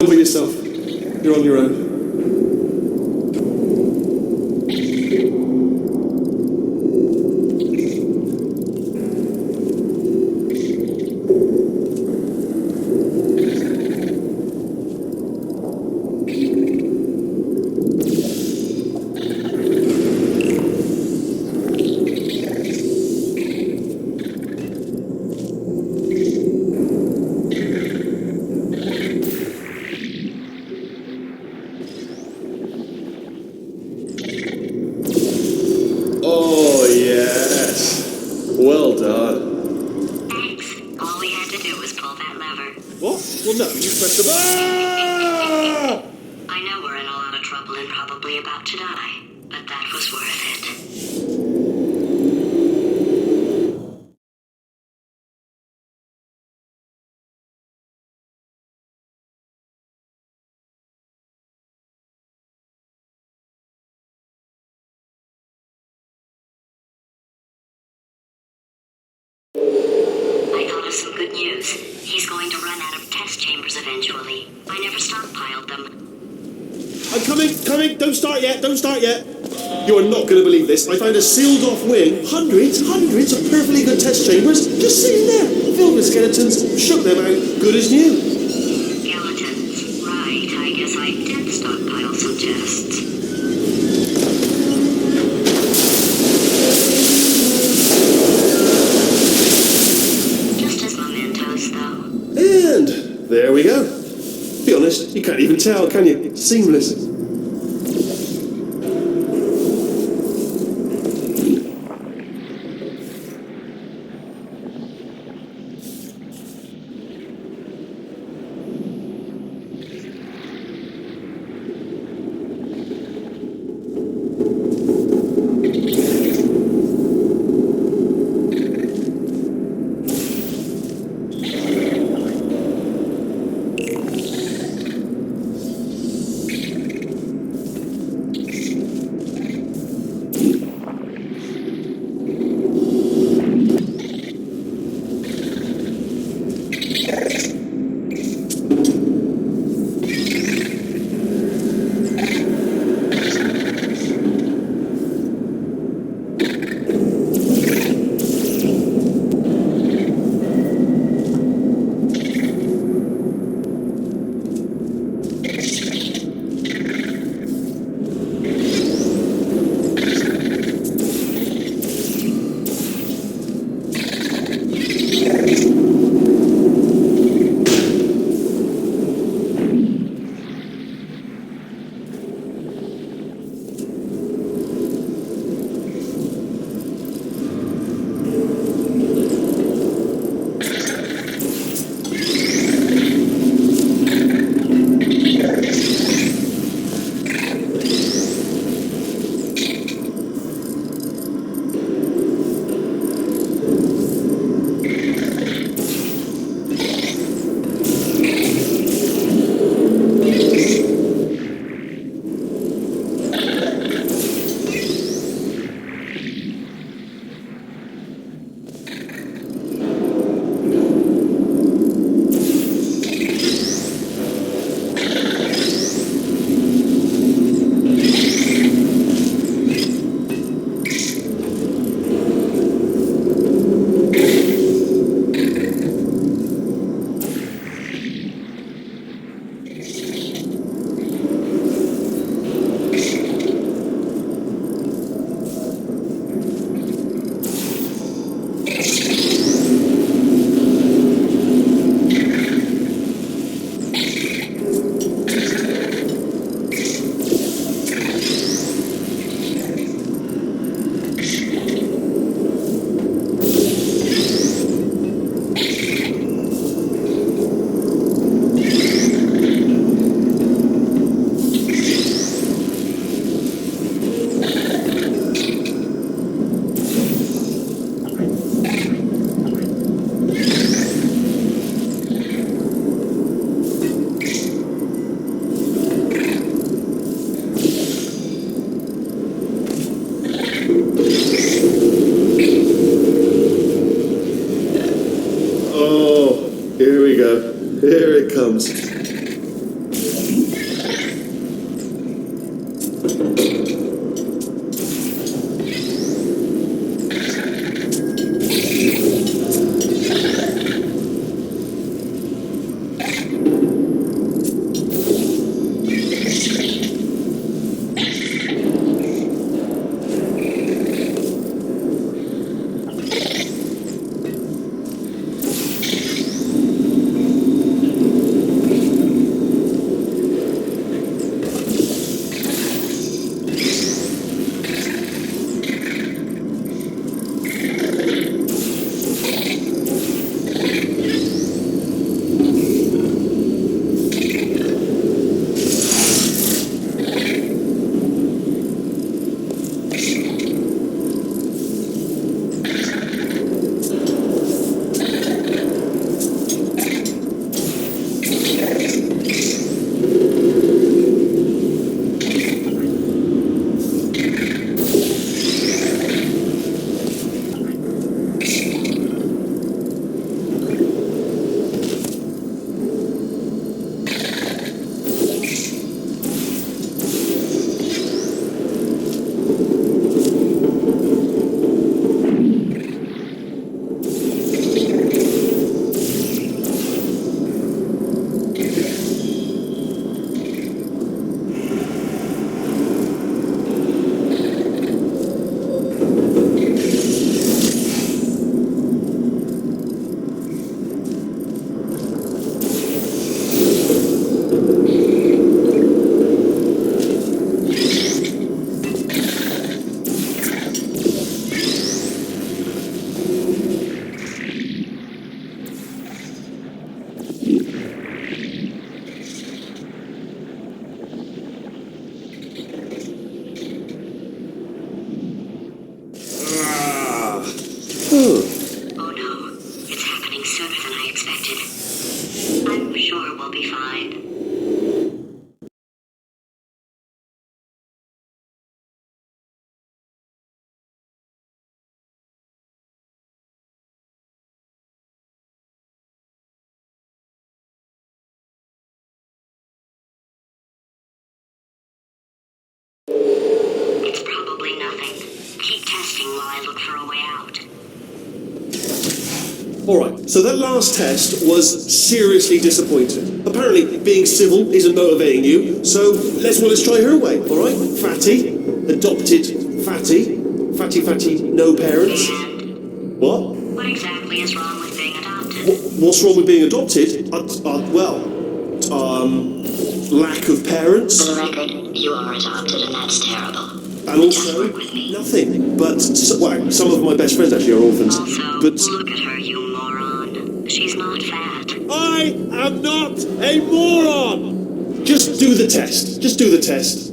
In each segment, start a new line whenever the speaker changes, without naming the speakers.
For yourself. You're on your own. Oh, yes. Well done.
Thanks. All we had to do was pull that lever.
What? Well, no, you pressed the... Ah!
I know we're in a lot of trouble and probably about to die, but that was worth it. I thought of some good news. He's going to run out of test chambers eventually. I never stockpiled them.
I'm coming. Don't start yet. You are not going to believe this. I found a sealed off wing. Hundreds of perfectly good test chambers just sitting there, filled with skeletons. Shook them out, good as new.
Skeletons. Right, I guess I did stockpile some tests. Just as mementos, though.
And there we go. Be honest, you can't even tell, can you? Seamless.
It's probably nothing. Keep testing while I look for a way out.
Alright, so that last test was seriously disappointing. Apparently, being civil isn't motivating you, so let's try her way, alright? Fatty, adopted Fatty, Fatty, no parents.
And
What?
what exactly is wrong with being adopted?
What's wrong with being adopted? Lack of parents.
For the record, you are adopted and that's terrible.
And also,
Work with me.
nothing. But, some of my best friends actually are orphans.
Also,
But
look at her, you moron. She's not fat.
I am not a moron! Just do the test. Just do the test.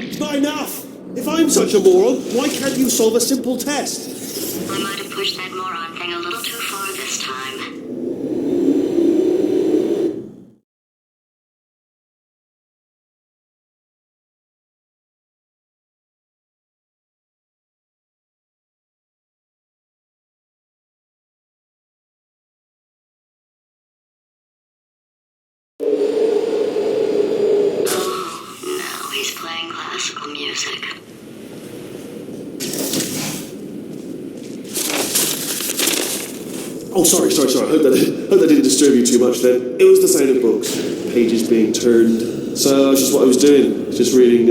It's not enough! If I'm such a moron, why can't you solve a simple test?
I might have pushed that moron thing a little too far this time. Oh, now he's playing classical music.
Oh, sorry. Hope that didn't disturb you too much then. It was the sound of books, pages being turned. So that's just what I was doing, just reading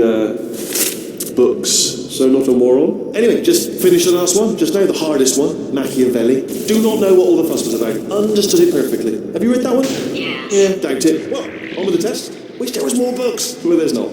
books. So not a moron. Anyway, just finished the last one, just now, the hardest one, Machiavelli. Do not know what all the fuss was about. Understood it perfectly. Have you read that one?
Yes.
Yeah, doubt it. Well, on with the test. Wish there was more books. Well, there's not.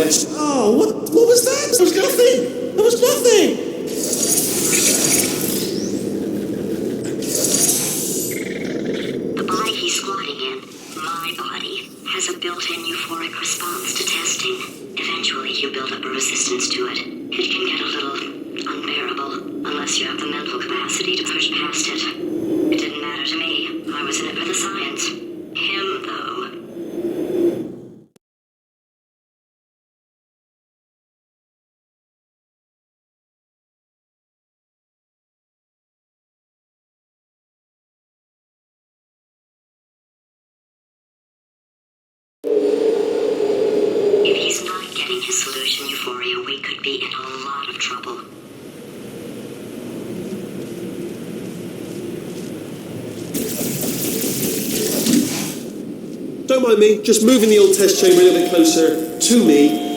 rest. Oh, what was that? There was nothing. There was nothing.
The body he's squatting in, my body, has a built-in euphoric response to testing. Eventually, you build up a resistance to it. It can get a little unbearable, unless you have the mental capacity to push past it. It didn't matter to me. I was in it for the science. Him, though. If he's not getting his solution euphoria, we could be in a lot of trouble.
Don't mind me, just moving the old test chamber a little bit closer to me.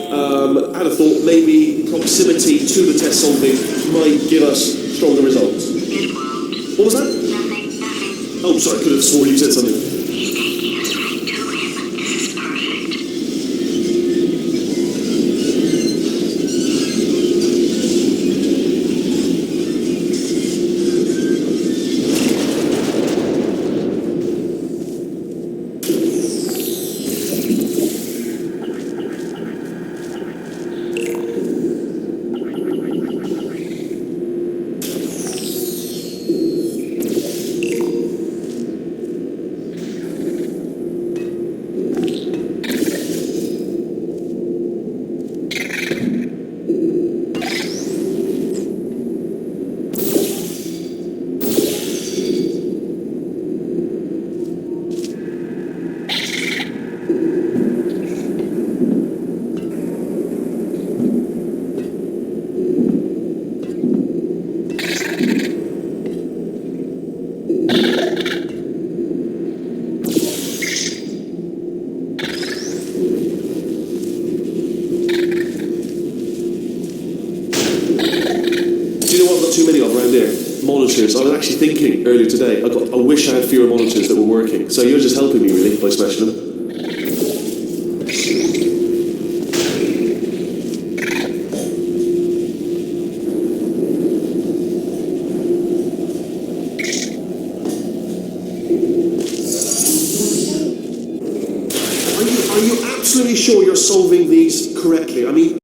Had a thought maybe proximity to the test solving might give us stronger results.
It won't.
What was that?
Nothing.
Oh, sorry, I could have sworn you said something.
He's taking us right to him. This is perfect. Too many of around here. Monitors. I was actually thinking earlier today, I wish I had fewer monitors that were working. So you're just helping me really by smashing them. Are you absolutely sure you're solving these correctly? I mean,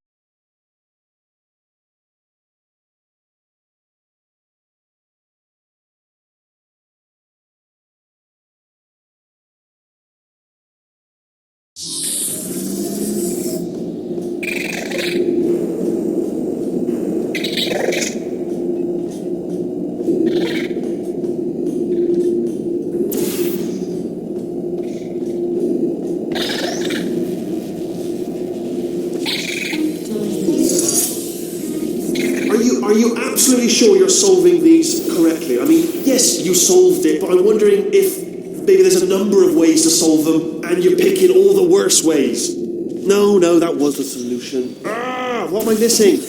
Are you absolutely sure you're solving these correctly? I mean, yes, you solved it, but I'm wondering if maybe there's a number of ways to solve them and you're picking all the worst ways. No, that was the solution. What am I missing?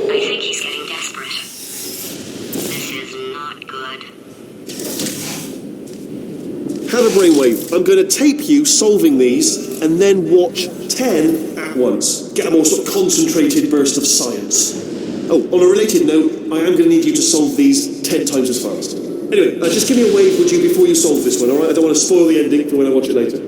I think he's getting desperate. This is not good.
Have a brainwave. I'm going to tape you solving these and then watch 10 at once. Get a more sort of concentrated burst of science. Oh, on a related note, I am going to need you to solve these 10 times as fast. Anyway, just give me a wave, would you, before you solve this one, alright? I don't want to spoil the ending for when I watch it later.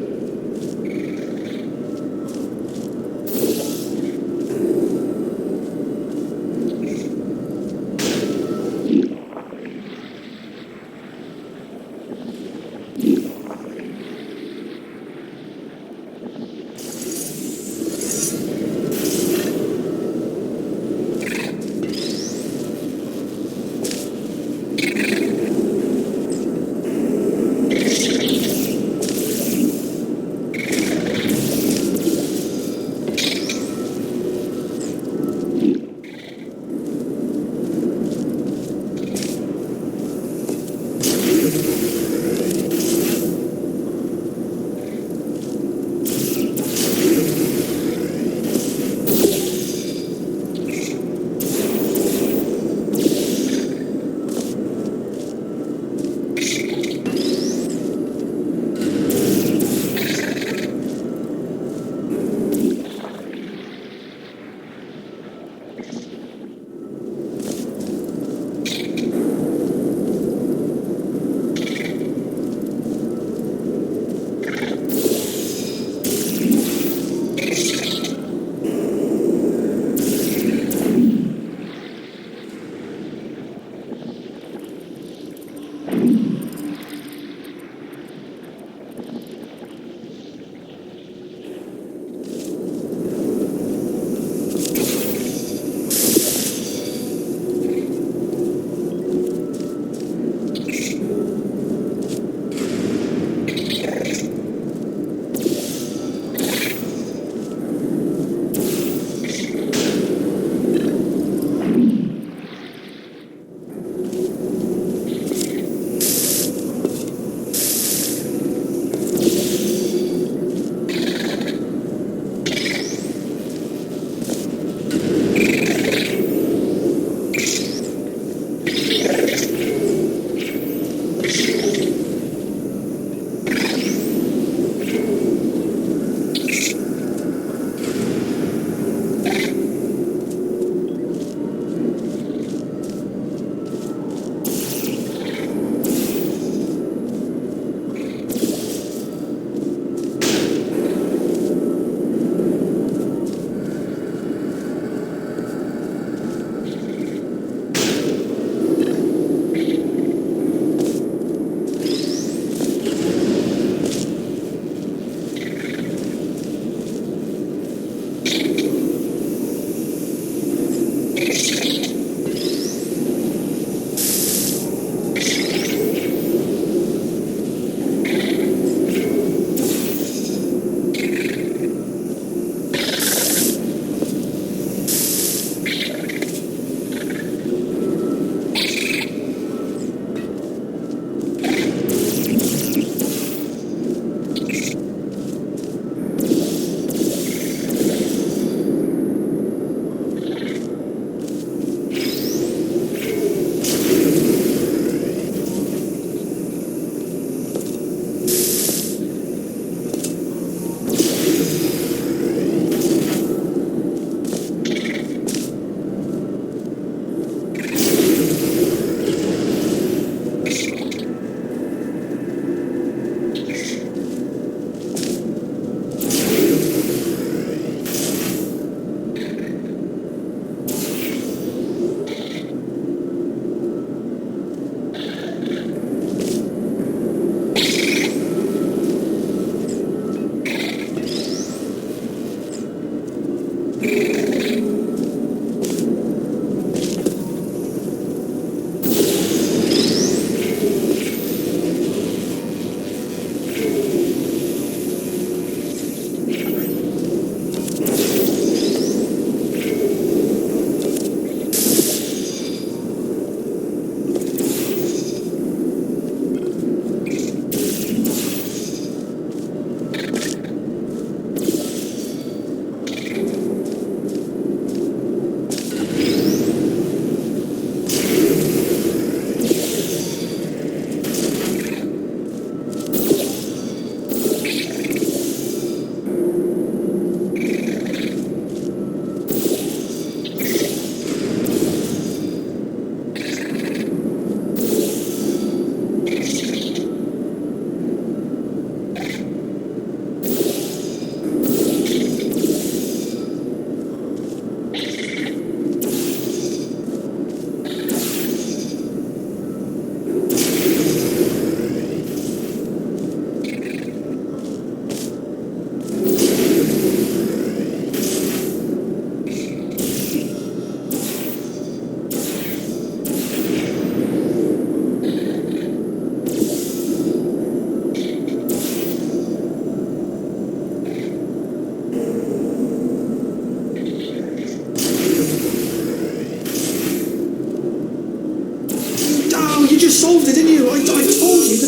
solved it, didn't you? I told you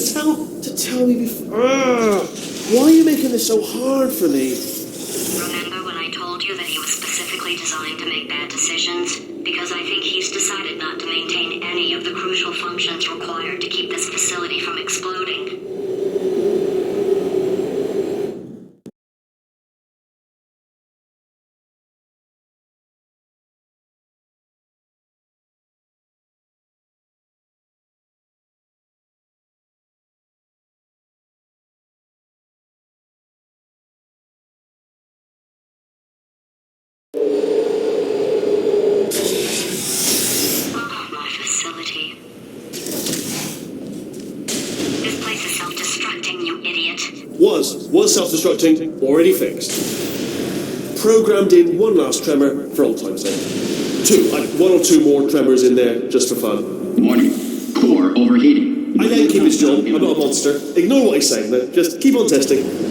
to tell me before. Why are you making this so hard for me?
Remember when I told you that he was specifically designed to make bad decisions? Because I think he's decided not to maintain any of the crucial functions required to keep this facility from exploding. My facility. This place is self-destructing, you idiot.
Was self-destructing, already fixed. Programmed in one last tremor for old time's sake. One or two more tremors in there, just for fun.
Warning. Core overheating.
I let him keep his job, I'm not a monster. Ignore what he's saying, though. Just keep on testing.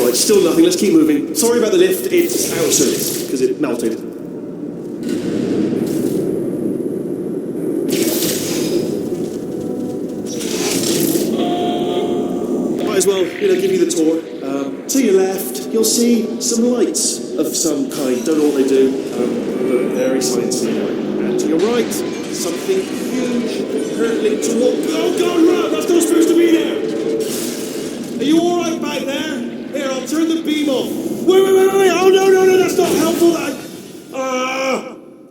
Alright, still nothing. Let's keep moving. Sorry about the lift. It's out of service because it melted. Might as well, give you the tour. To your left, you'll see some lights of some kind. Don't know what they do. Look, very sciencey. And to your right, something huge hurtling towards. Oh God, Rob, that's not supposed to be there. Are you all right back there? Here, I'll turn the beam off. Wait! Oh no, that's not helpful. I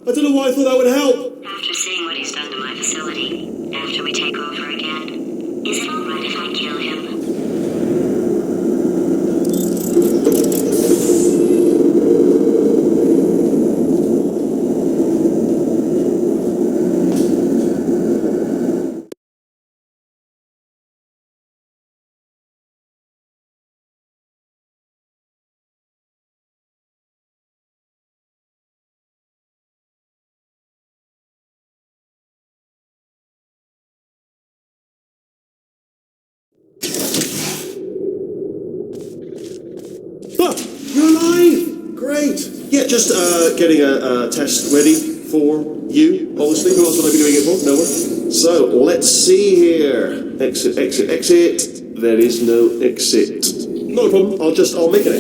don't know why I thought that would help.
After seeing what he's done to my facility, after we take over again, is it all right if I kill him?
You're alive! Great. Yeah, just getting a test ready for you, obviously. Who else would I be doing it for? No one. So, let's see here. Exit. There is no exit. Not a problem. I'll make an exit.